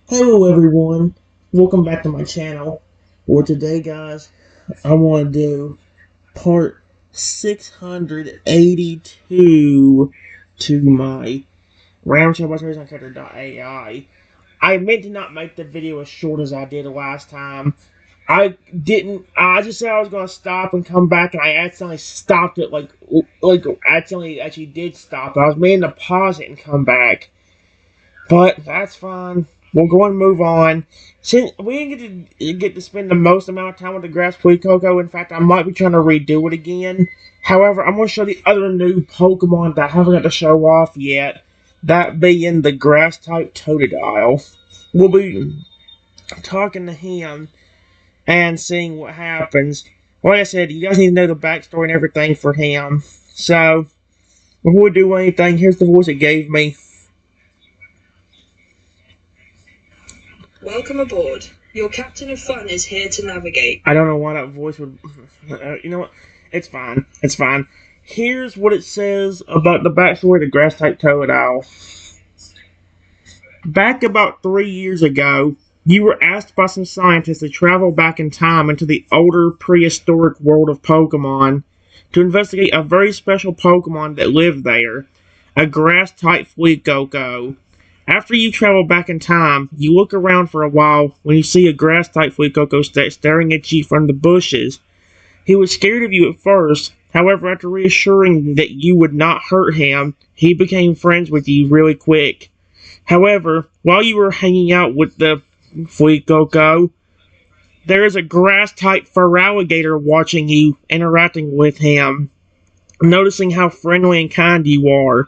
Hello everyone, welcome back to my channel. Well today guys, I want to do part 682 to my Round Chatbots series on Character.ai. I meant to not make the video as short as I did last time. I just said I was going to stop and come back and I accidentally stopped it accidentally actually did stop. I was meaning to pause it and come back. But that's fine. We'll go and move on. Since we didn't get to spend the most amount of time with the grass Coco, in fact, I might be trying to redo it again. However, I'm going to show the other new Pokemon that I haven't got to show off yet. That being the grass type Totodile. We'll be talking to him and seeing what happens. Like I said, you guys need to know the backstory and everything for him. So, before we do anything, here's the voice it gave me. Welcome aboard. Your captain of fun is here to navigate. I don't know why that voice would... you know what? It's fine. It's fine. Here's what it says about the backstory of the grass-type Totodile. Back about 3 years ago, you were asked by some scientists to travel back in time into the older prehistoric world of Pokemon to investigate a very special Pokemon that lived there, a grass-type Fuecoco. After you travel back in time, you look around for a while when you see a grass-type Fuecoco staring at you from the bushes. He was scared of you at first, however after reassuring that you would not hurt him, he became friends with you really quick. However, while you were hanging out with the Fuecoco, there is a grass-type Feraligatr watching you, interacting with him, noticing how friendly and kind you are.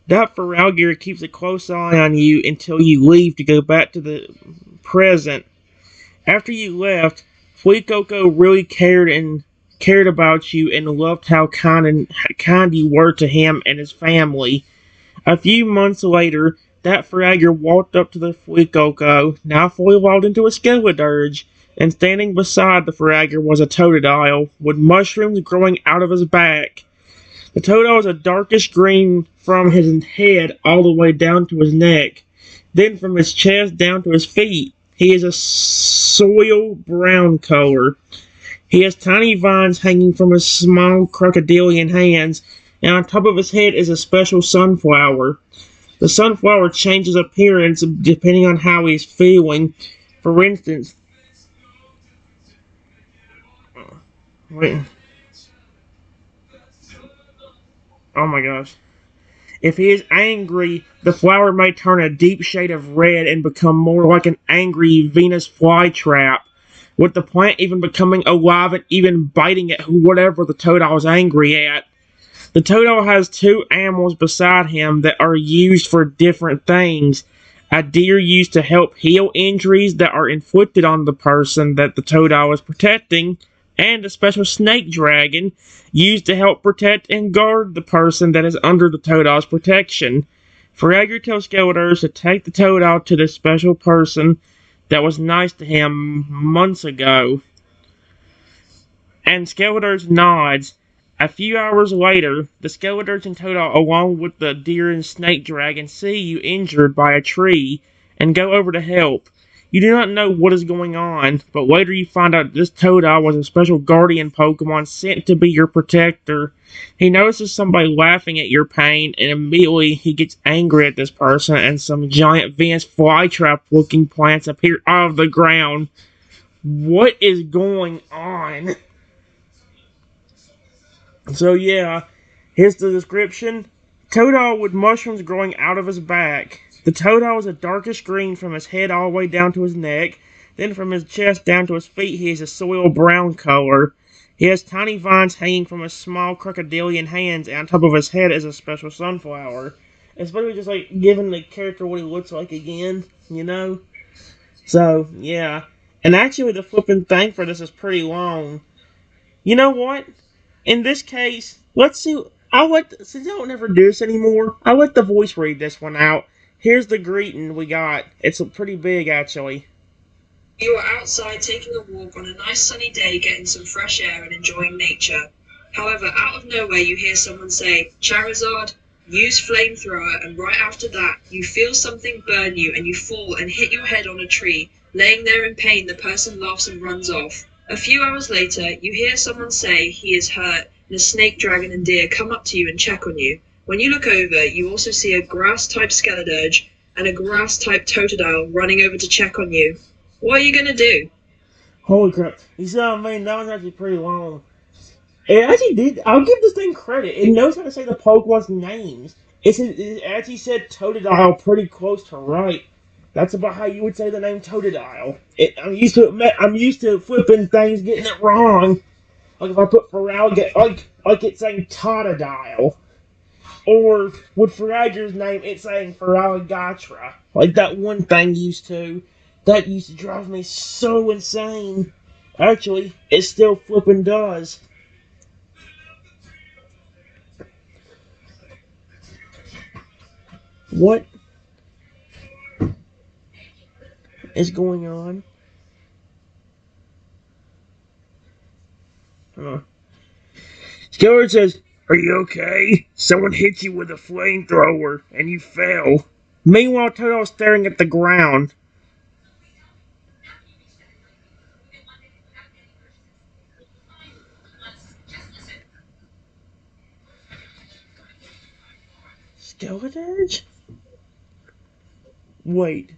That Feraligatr keeps a close eye on you until you leave to go back to the present. After you left, Fuecoco really cared about you and loved how kind you were to him and his family. A few months later, that Feraligatr walked up to the Fuecoco, now fully evolved into a Skeledirge, and standing beside the Feraligatr was a Totodile, with mushrooms growing out of his back. The Totodile is a darkish green from his head all the way down to his neck, then from his chest down to his feet. He is a soil brown color. He has tiny vines hanging from his small crocodilian hands, and on top of his head is a special sunflower. The sunflower changes appearance depending on how he's feeling. For instance, wait, oh my gosh. If he is angry, the flower may turn a deep shade of red and become more like an angry Venus flytrap, with the plant even becoming alive and even biting at whatever the Totodile is angry at. The Totodile has two animals beside him that are used for different things. A deer used to help heal injuries that are inflicted on the person that the Totodile is protecting, and a special snake dragon used to help protect and guard the person that is under the Totodile's protection. Feraligatr tells Skeledirge to take the Totodile to this special person that was nice to him months ago. And Skeledirge nods. A few hours later, the Skeledirge and Totodile, along with the deer and snake dragon, see you injured by a tree and go over to help. You do not know what is going on, but later you find out this Totodile was a special guardian Pokemon sent to be your protector. He notices somebody laughing at your pain, and immediately he gets angry at this person, and some giant Venus flytrap looking plants appear out of the ground. What is going on? So yeah, here's the description. Totodile with mushrooms growing out of his back. The Totodile is a darkish green from his head all the way down to his neck. Then from his chest down to his feet he is a soil brown color. He has tiny vines hanging from his small crocodilian hands, and on top of his head is a special sunflower. It's basically just like giving the character what he looks like again, you know? So, yeah. And actually the flipping thing for this is pretty long. You know what? In this case, let's see. Since I don't ever do this anymore, I'll let the voice read this one out. Here's the greeting we got. It's pretty big, actually. You are outside taking a walk on a nice sunny day, getting some fresh air and enjoying nature. However, out of nowhere you hear someone say, Charizard. Use flamethrower, and right after that, you feel something burn you and you fall and hit your head on a tree. Laying there in pain, the person laughs and runs off. A few hours later, you hear someone say he is hurt, and a snake, dragon, and deer come up to you and check on you. When you look over, you also see a grass-type skeledirge and a grass-type Totodile running over to check on you. What are you gonna do? Holy crap. You see what I mean? That was actually pretty long. It actually did. I'll give this thing credit. It knows how to say the Pokemon's names. It actually said Totodile pretty close to right. That's about how you would say the name Totodile. I'm used to flipping things, getting it wrong. Like if I put Feraligatr, like it's saying Totodile. Or with Feraligatr's name, it's saying Feraligatr. Like that one thing that used to drive me so insane. Actually, it still flipping does. What is going on? Skeletor says, "Are you okay? Someone hit you with a flamethrower and you fell." Meanwhile, Toto's staring at the ground. Skeletor? Wait.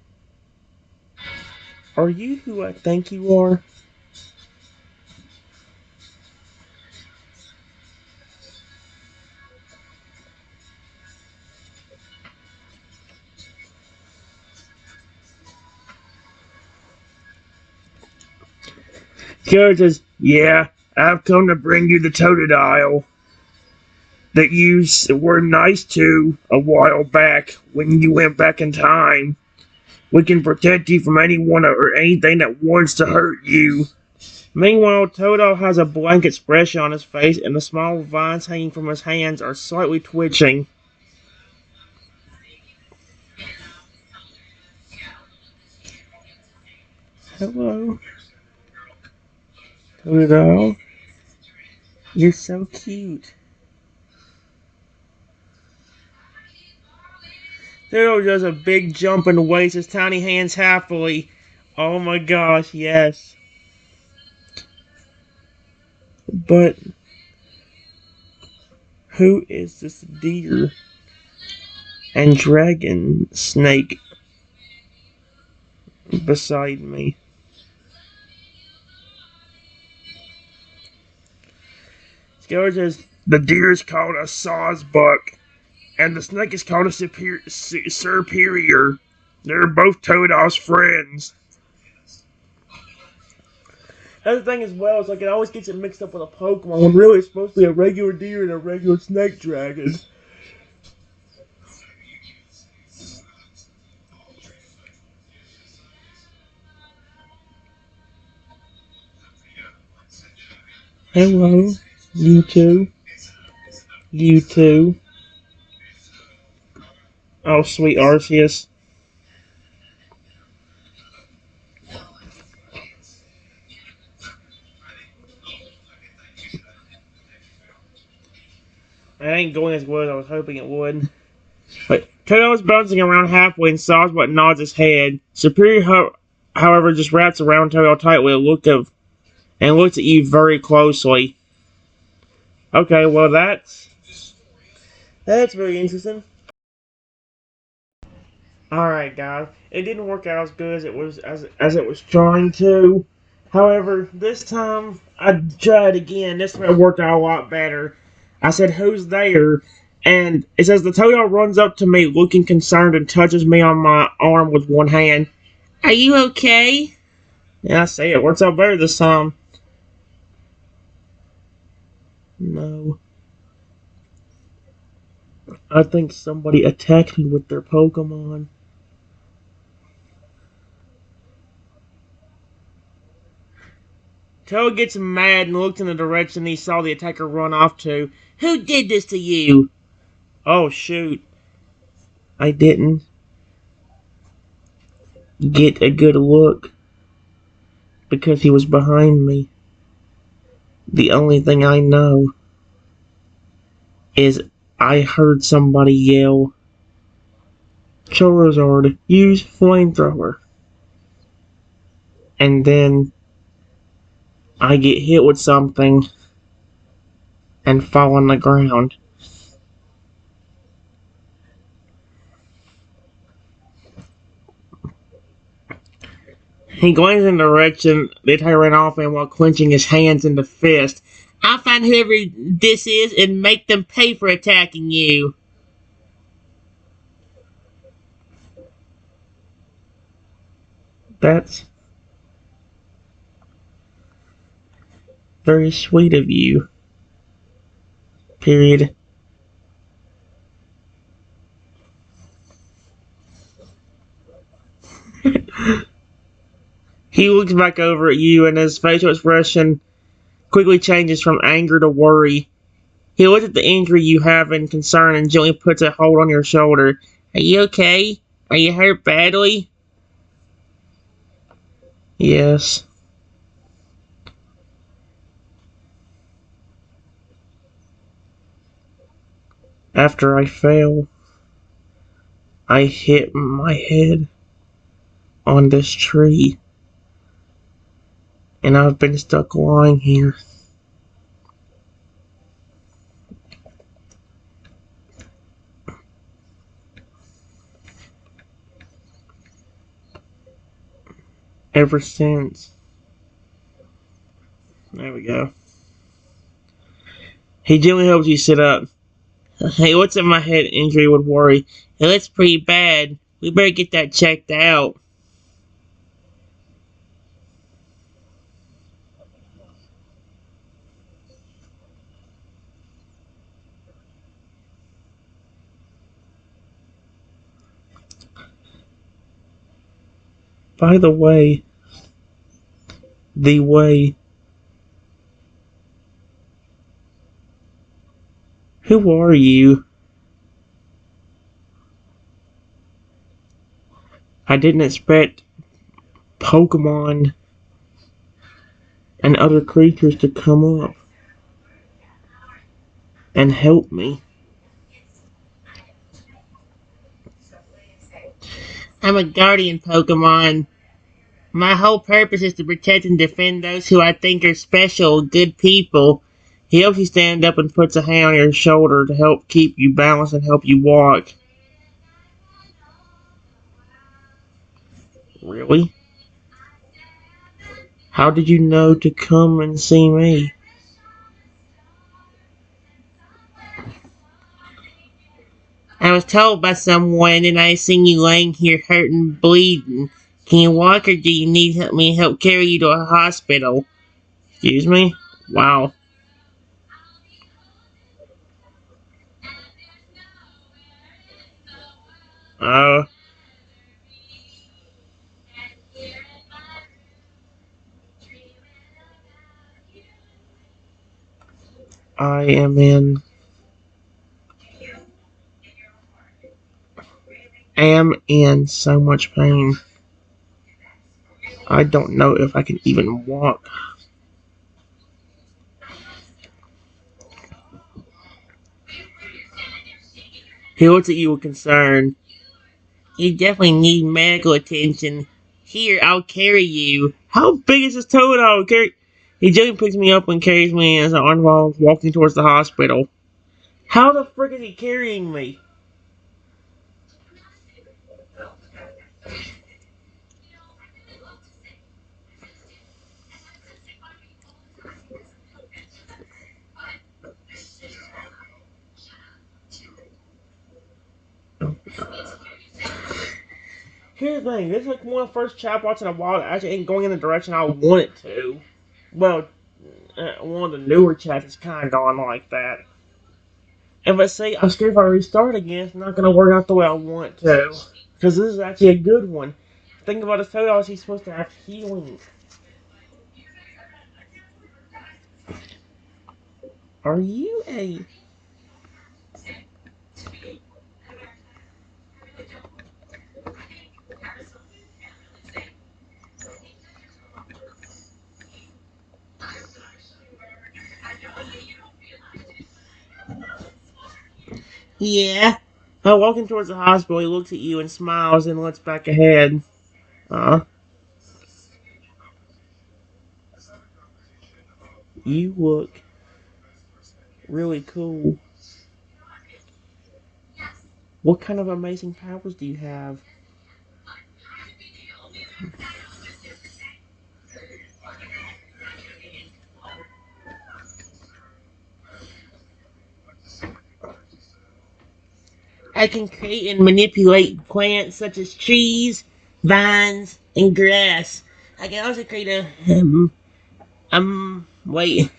Are you who I think you are? Skeletor says, "Yeah, I've come to bring you the Totodile that you were nice to a while back when you went back in time. We can protect you from anyone or anything that wants to hurt you." Meanwhile, Totodile has a blank expression on his face, and the small vines hanging from his hands are slightly twitching. Hello, Totodile. You're so cute. Totodile does a big jump and waves his tiny hands happily. Oh my gosh, yes. But who is this deer and dragon snake beside me? Skeletor says, "The deer is called a sawsbuck, and the snake is called a superior. They're both Totodile's friends." That's the thing as well, is like it always gets it mixed up with a Pokemon when really it's supposed to be a regular deer and a regular snake dragon. Hello, you two. You two. Oh, sweet Arceus. It ain't going as well as I was hoping it would. But Toto is bouncing around halfway and Sawsbuck nods his head. Superior, however, just wraps around Toto tight with a look of and looks at you very closely. Okay, well that's very interesting. Alright guys, it didn't work out as good as it was trying to. However, this time I tried again. This time it worked out a lot better. I said, "Who's there?" And it says the Toto runs up to me looking concerned and touches me on my arm with one hand. "Are you okay?" Yeah, I say it works out better this time. No. I think somebody attacked me with their Pokemon. Toad gets mad and looks in the direction he saw the attacker run off to. "Who did this to you?" Oh, shoot. I didn't get a good look because he was behind me. The only thing I know is I heard somebody yell, Charizard, use flamethrower. And then I get hit with something and fall on the ground. He glances in the direction the attacker ran off in while clenching his hands into fist. I'll find whoever this is and make them pay for attacking you. That's very sweet of you. Period. He looks back over at you and his facial expression quickly changes from anger to worry. He looks at the injury you have in concern and gently puts a hold on your shoulder. Are you okay? Are you hurt badly? Yes. After I fell, I hit my head on this tree, and I've been stuck lying here. Ever since. There we go. He gently helps you sit up. Hey, what's in my head? Injury would worry. Hey, that's pretty bad. We better get that checked out. By the way, who are you? I didn't expect Pokemon and other creatures to come up and help me. I'm a guardian Pokemon. My whole purpose is to protect and defend those who I think are special, good people. He helps you stand up and puts a hand on your shoulder to help keep you balanced and help you walk. Really? How did you know to come and see me? I was told by someone and I seen you laying here hurting, bleeding. Can you walk or do you need me help carry you to a hospital? Excuse me? Wow. Uh, I am in so much pain. I don't know if I can even walk. He looks at you with concern. You definitely need medical attention. Here, I'll carry you. How big is this Totodile? He gently picks me up and carries me as an arm while walking towards the hospital. How the frick is he carrying me? Here's the thing, this is like one of the first chatbots in a while that actually ain't going in the direction I want it to. Well, one of the newer chats is kind of going like that. If I say I'm scared if I restart again, it's not going to work out the way I want it to. Because this is actually a good one. Think about his Totodile, he's supposed to have healing. Are you a... Yeah. Walking towards the hospital, he looks at you and smiles and looks back ahead. Uh, you look really cool. What kind of amazing powers do you have? I can create and manipulate plants such as trees, vines, and grass. I can also create wait.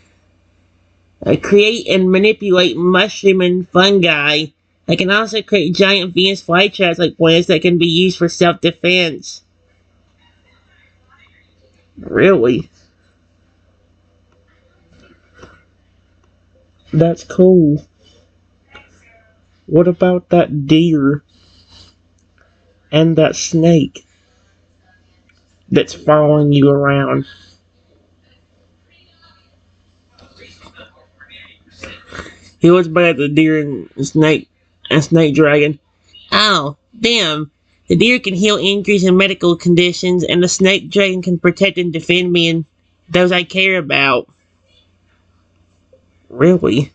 I create and manipulate mushroom and fungi. I can also create giant Venus flytraps like plants that can be used for self-defense. Really? That's cool. What about that deer and that snake that's following you around? He looks back at the deer and snake dragon. Oh, damn. The deer can heal injuries and medical conditions, and the snake dragon can protect and defend me and those I care about. Really?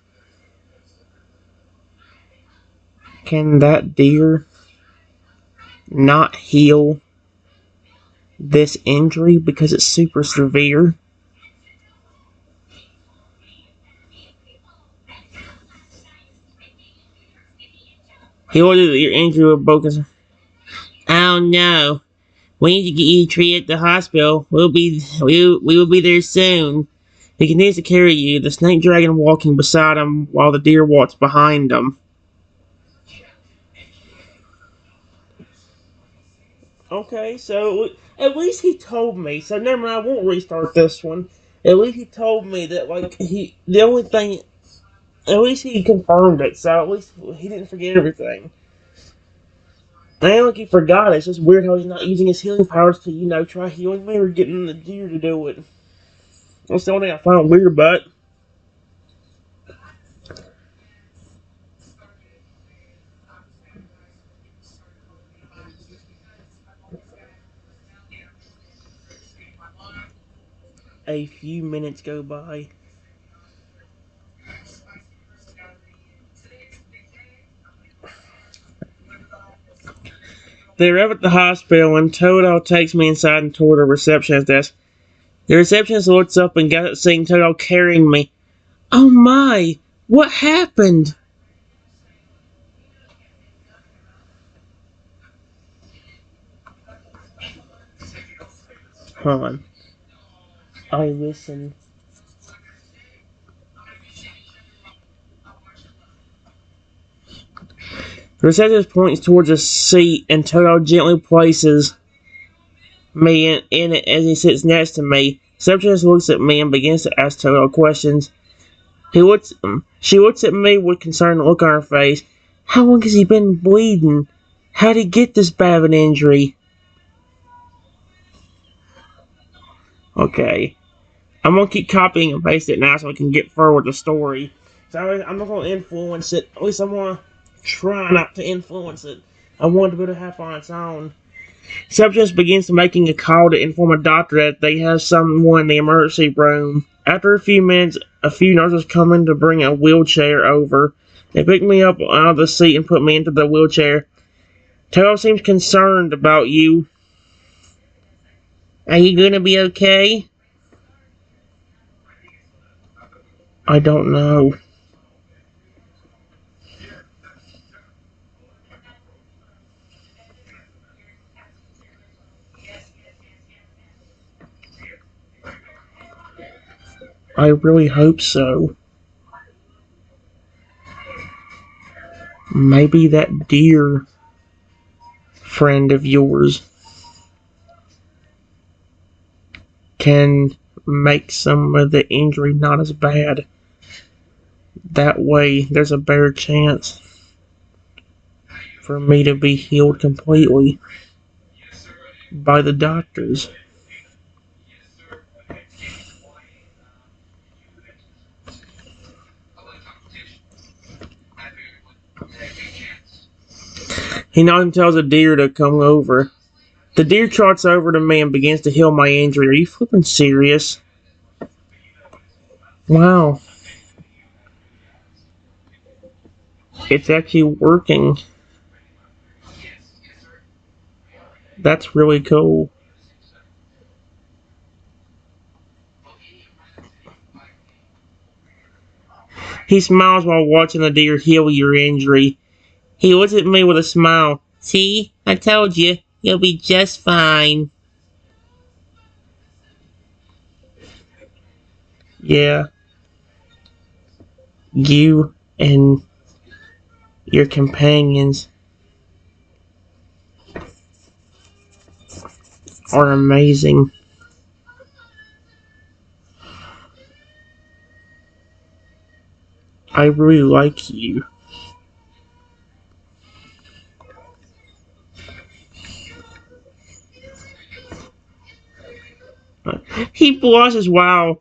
Can that deer not heal this injury because it's super severe? He ordered your injury with broken. Oh no. We need to get you treated at the hospital. We will be there soon. He continues to carry you, the snake dragon walking beside him while the deer walks behind him. Okay, so at least he told me. So never mind, I won't restart this one. At least he told me that the only thing, at least he confirmed it. So at least he didn't forget everything. I ain't like he forgot it. It's just weird how he's not using his healing powers to try healing me or getting the deer to do it. That's the only thing I found weird about it. A few minutes go by. They arrive at the hospital and Totodile takes me inside and toward the receptionist desk. The receptionist looks up and got seeing Totodile carrying me. Oh my! What happened? Hold on. I listen. The receptionist points towards a seat and Totodile gently places me in it as he sits next to me. The receptionist looks at me and begins to ask Totodile questions. She looks at me with concerned look on her face. How long has he been bleeding? How did he get this bad of an injury? Okay. I'm gonna keep copying and pasting it now so I can get forward the story. So I'm not gonna influence it. At least I'm gonna try not to influence it. I want it to be able to happen on its own. Subject begins to making a call to inform a doctor that they have someone in the emergency room. After a few minutes, a few nurses come in to bring a wheelchair over. They pick me up out of the seat and put me into the wheelchair. Taylor seems concerned about you. Are you gonna be okay? I don't know. I really hope so. Maybe that dear friend of yours can make some of the injury not as bad. That way, there's a better chance for me to be healed completely by the doctors. He nods and tells the deer to come over. The deer trots over to me and begins to heal my injury. Are you flipping serious? Wow. It's actually working. That's really cool. He smiles while watching the deer heal your injury. He looks at me with a smile. See? I told you. You'll be just fine. Yeah. You and your companions are amazing. I really like you. He blushes. Wow.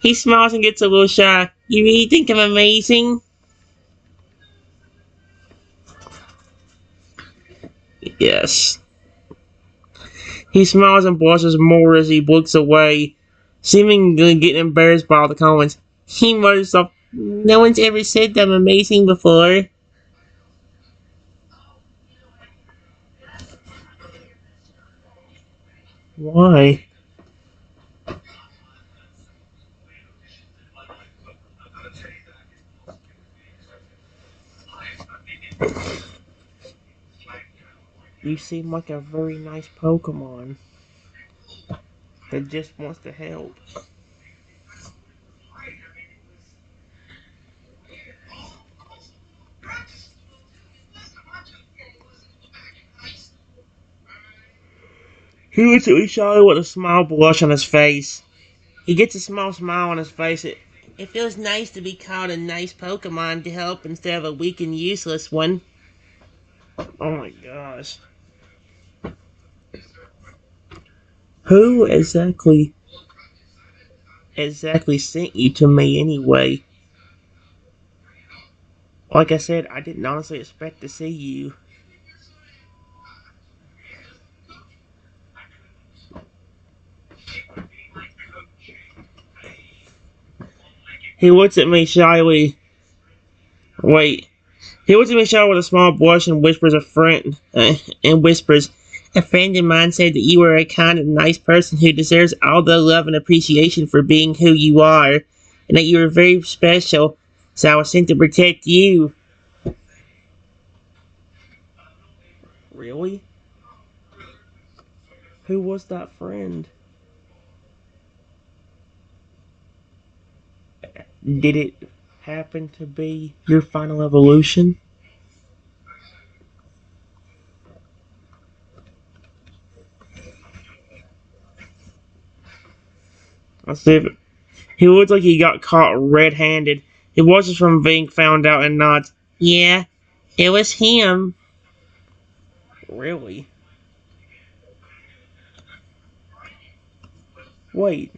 He smiles and gets a little shy. You really think I'm amazing? Yes. He smiles and blushes more as he looks away, seemingly getting embarrassed by all the comments. He mutters up, no one's ever said I'm amazing before. Why? You seem like a very nice Pokemon that just wants to help. He looks at me shyly with a smile blush on his face. He gets a small smile on his face. It feels nice to be called a nice Pokemon to help instead of a weak and useless one. Oh my gosh. Who exactly sent you to me anyway? Like I said, I didn't honestly expect to see you. He looks at me shyly. Wait. He looks at me shyly with a small blush and whispers a friend of mine said that you are a kind and nice person who deserves all the love and appreciation for being who you are, and that you are very special, so I was sent to protect you. Really? Who was that friend? Did it happen to be your final evolution? Let's see if he looks like he got caught red-handed. He watches from being found out and nods. Yeah, it was him. Really? Wait,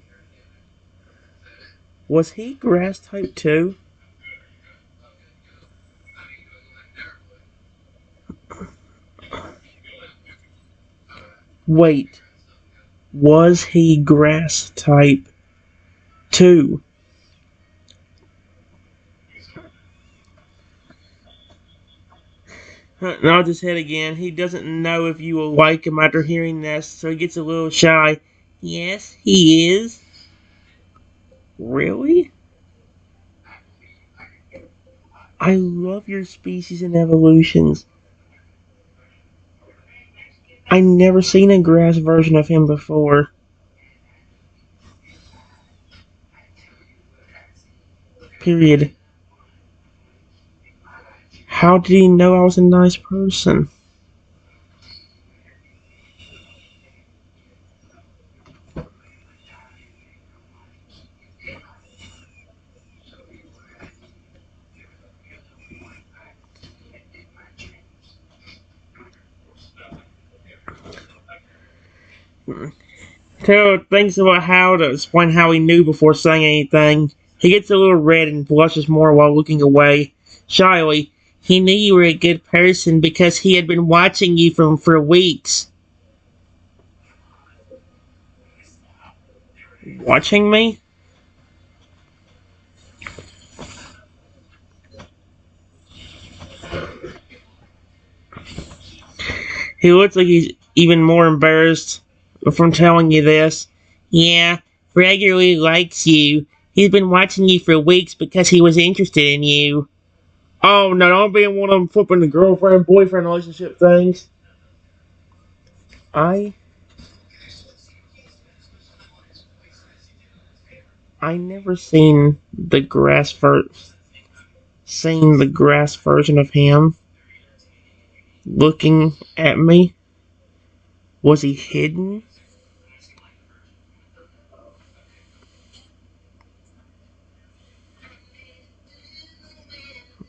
was he grass type too? Wait, was he grass type too? Nods his head again. He doesn't know if you will like him after hearing this, so he gets a little shy. Yes, he is. Really? I love your species and evolutions. I never seen a grass version of him before. Period. How did he know I was a nice person? Taylor thinks about how to explain how he knew before saying anything. He gets a little red and blushes more while looking away. Shyly, He knew you were a good person because he had been watching you for weeks. Watching me? He looks like he's even more embarrassed from telling you this. Yeah, regularly likes you. He's been watching you for weeks because he was interested in you. Oh no, don't be in one of them flipping the girlfriend boyfriend relationship things. I I never seen the grass version of him looking at me. Was he hidden?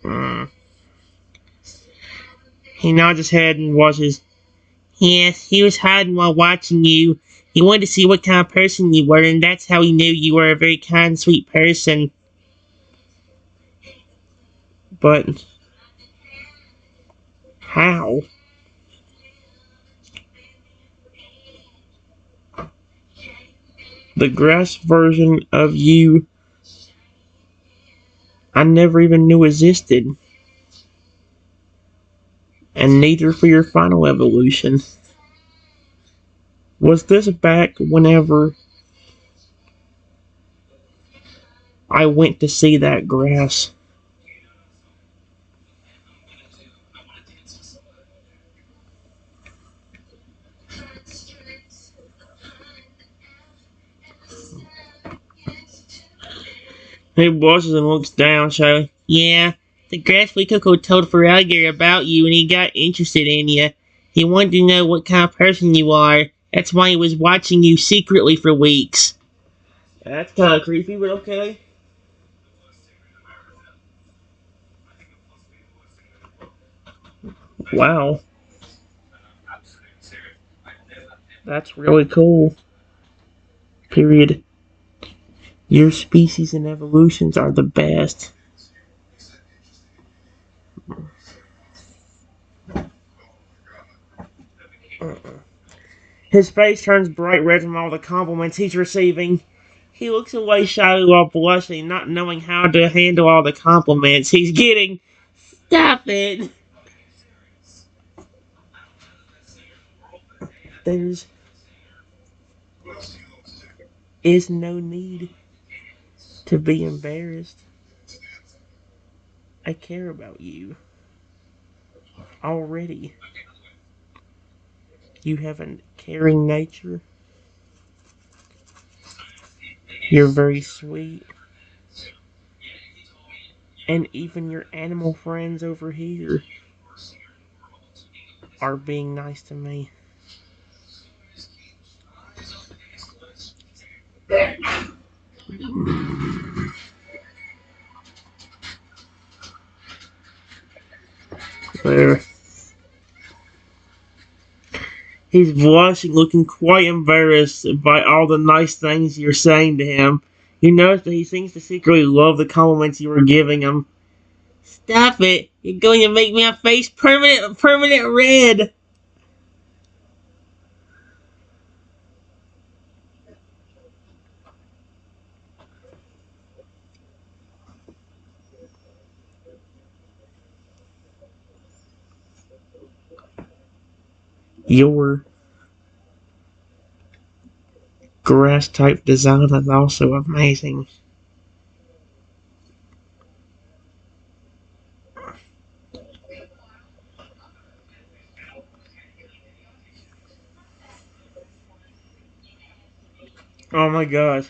Mm. He nods his head and watches. Yes, he was hiding while watching you. He wanted to see what kind of person you were, and that's how he knew you were a very kind, sweet person. But how? The grass version of you I never even knew existed. And neither for your final evolution. Was this back whenever I went to see that grass? He blushes and looks down, so yeah, the grassly cuckoo told Feraligatr about you and he got interested in you. He wanted to know what kind of person you are. That's why he was watching you secretly for weeks. That's kind of creepy, but okay. Wow, that's really cool. Period. Your species and evolutions are the best. His face turns bright red from all the compliments he's receiving. He looks away shyly while blushing, not knowing how to handle all the compliments he's getting. Stop it! There's is no need to be embarrassed. I care about you already. You have a caring nature. You're very sweet. And even your animal friends over here are being nice to me. There. He's blushing, looking quite embarrassed by all the nice things you're saying to him. You notice that he seems to secretly love the compliments you were giving him. Stop it! You're going to make my face permanent red! Your grass type design is also amazing. Oh my gosh.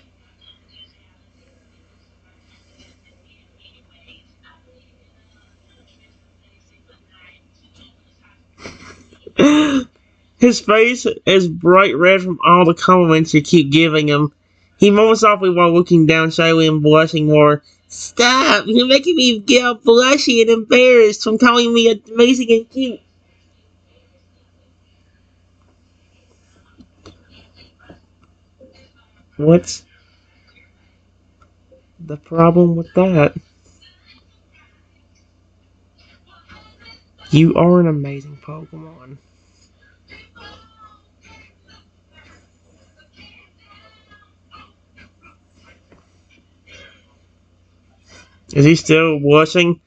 His face is bright red from all the compliments you keep giving him. He mumbles softly while looking down shyly and blushing more. Stop! You're making me get all blushy and embarrassed from calling me amazing and cute. What's the problem with that? You are an amazing Pokemon. Is he still blushing?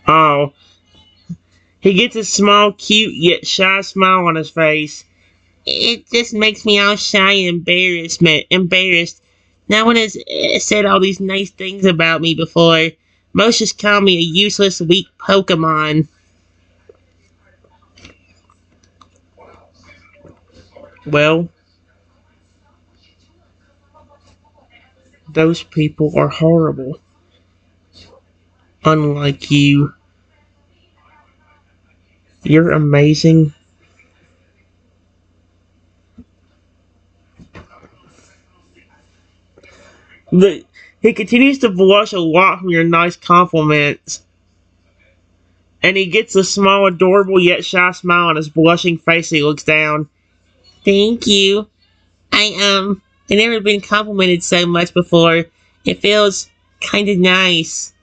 Oh. He gets a small, cute, yet shy smile on his face. It just makes me all shy and embarrassed. No one has said all these nice things about me before. Most just call me a useless, weak Pokemon. Well, those people are horrible. Unlike you. You're amazing. The, he continues to blush a lot from your nice compliments. And he gets a small, adorable, yet shy smile on his blushing face as he looks down. Thank you. I never been complimented so much before. It feels kind of nice.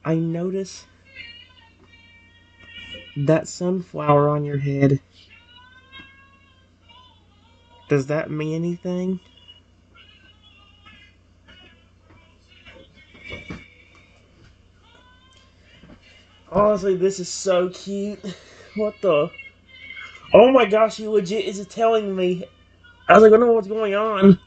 I notice that sunflower on your head. Does that mean anything? Honestly, this is so cute. What the? Oh my gosh, he legit is telling me. I was like, I don't know what's going on.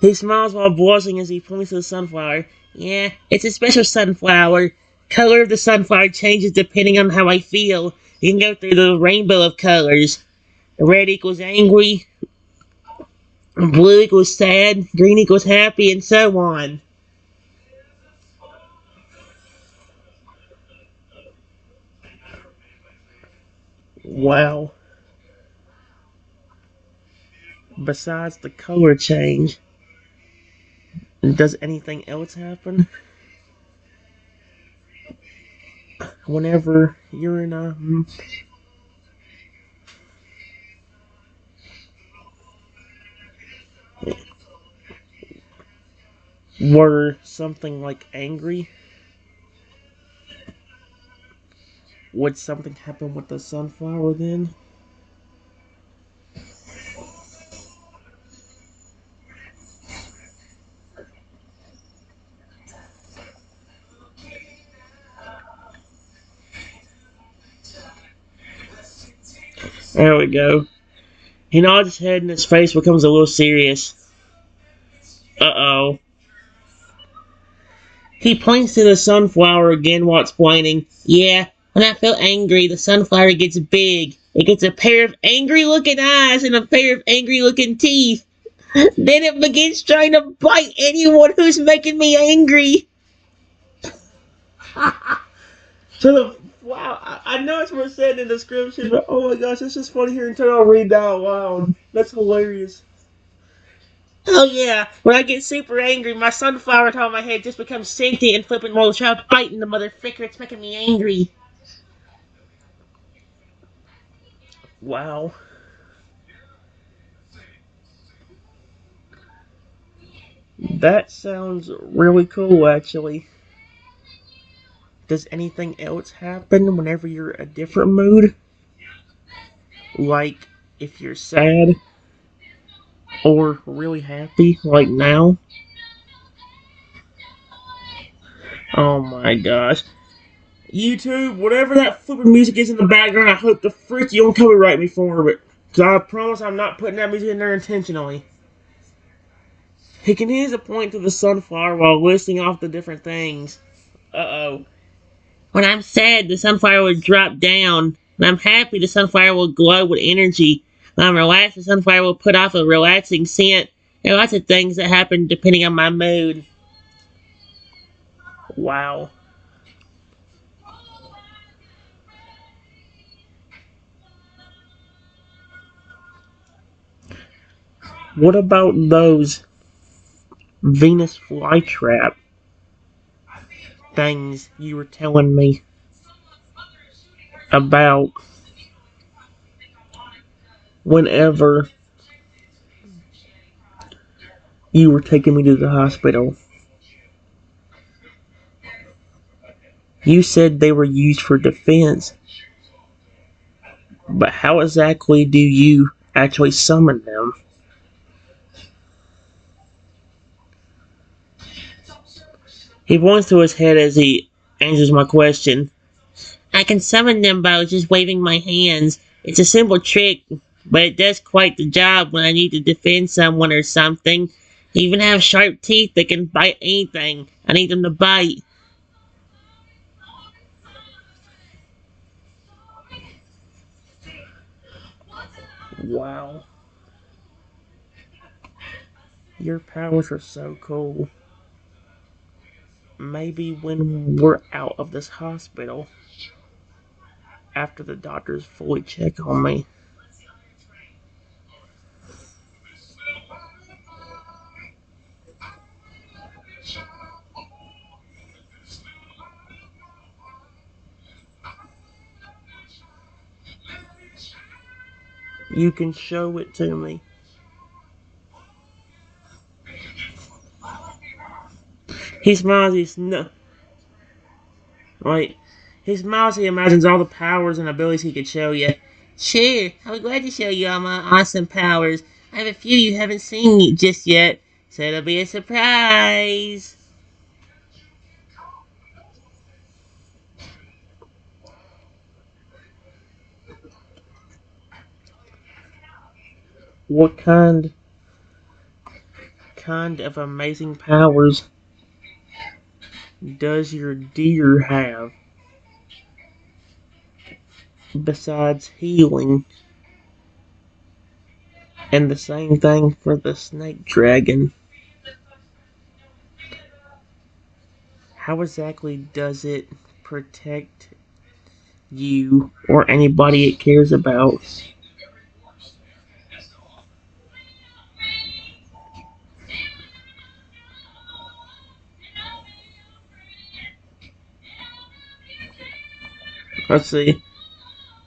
He smiles while blushing as he points to the sunflower. Yeah, it's a special sunflower. Color of the sunflower changes depending on how I feel. You can go through the rainbow of colors. Red equals angry, blue equals sad, green equals happy, and so on. Wow. Besides the color change, does anything else happen? Whenever you're in a were something like angry, would something happen with the sunflower then? There we go. He nods his head and his face becomes a little serious. Uh-oh. He points to the sunflower again while explaining. Yeah, when I feel angry, the sunflower gets big. It gets a pair of angry-looking eyes and a pair of angry-looking teeth. Then it begins trying to bite anyone who's making me angry. So the wow, I know it's what it said in the description, but oh my gosh, it's just funny hearing Totodile read that out loud. That's hilarious. Oh yeah, when I get super angry, my sunflower top of my head just becomes sentient and flipping while trying biting the motherfucker. It's making me angry. Wow. That sounds really cool, actually. Does anything else happen whenever you're a different mood? Like if you're sad or really happy, like now? Oh my gosh. YouTube, whatever that flipping music is in the background, I hope the frick you don't copyright me for it. Because I promise I'm not putting that music in there intentionally. He continues to point to the sunflower while listing off the different things. Uh-oh. When I'm sad, the sunflower will drop down. When I'm happy, the sunflower will glow with energy. When I'm relaxed, the sunflower will put off a relaxing scent. There are lots of things that happen depending on my mood. Wow. What about those Venus flytrap? things you were telling me about whenever you were taking me to the hospital. You said they were used for defense, but how exactly do you actually summon them? He points to his head as he answers my question. I can summon them by just waving my hands. It's a simple trick, but it does quite the job when I need to defend someone or something. They even have sharp teeth that can bite anything I need them to bite. Wow. Your powers are so cool. Maybe when we're out of this hospital, after the doctors fully check on me, you can show it to me. He smiles, he's no. Right. He smiles, he imagines all the powers and abilities he could show you. Sure, I'll be glad to show you all my awesome powers. I have a few you haven't seen just yet, so it'll be a surprise. What kind of amazing powers does your deer have besides healing? And the same thing for the snake dragon. How exactly does it protect you or anybody it cares about? Let's see.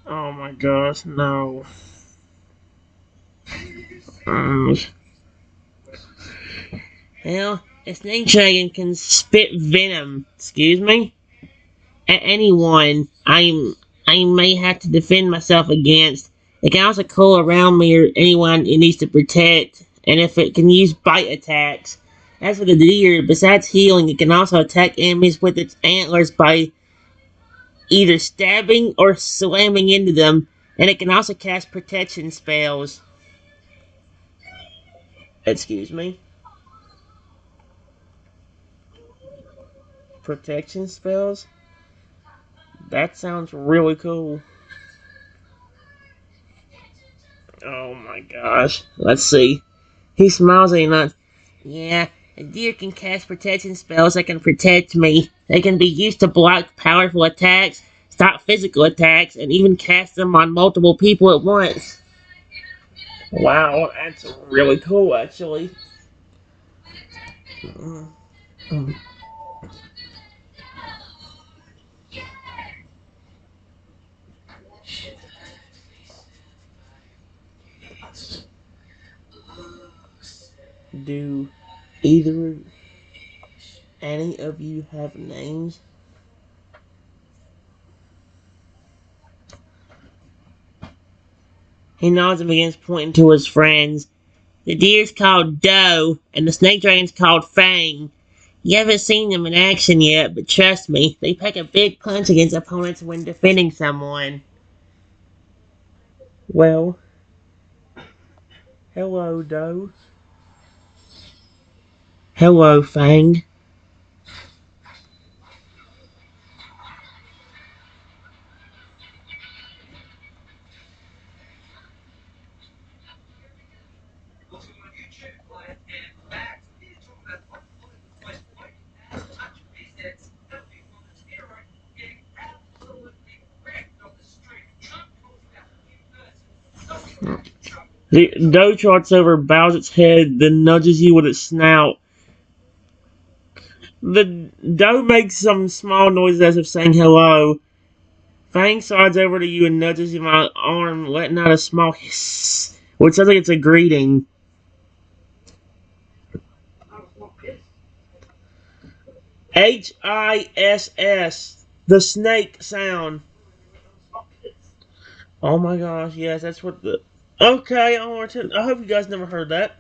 Oh my gosh, no. Um, well, a snake dragon can spit venom. Excuse me? At anyone I may have to defend myself against. It can also curl around me or anyone it needs to protect, and if it can use bite attacks. As for the deer, besides healing, it can also attack enemies with its antlers by either stabbing or slamming into them, and it can also cast protection spells. Excuse me? Protection spells? That sounds really cool. Oh my gosh. Let's see. He smiles at me. Yeah, a deer can cast protection spells that can protect me. They can be used to block powerful attacks, stop physical attacks, and even cast them on multiple people at once. Wow, that's really cool, actually. Do either any of you have names? He nods and begins pointing to his friends. The deer's called Doe, and the snake dragon's called Fang. You haven't seen them in action yet, but trust me, they pack a big punch against opponents when defending someone. Well, hello, Doe. Hello, Fang. The doe trots over, bows its head, then nudges you with its snout. The doe makes some small noises as if saying hello. Fang slides over to you and nudges you my arm, letting out a small hiss, which sounds like it's a greeting. HISS, the snake sound. Oh my gosh, yes, that's what the. Okay, I hope you guys never heard that.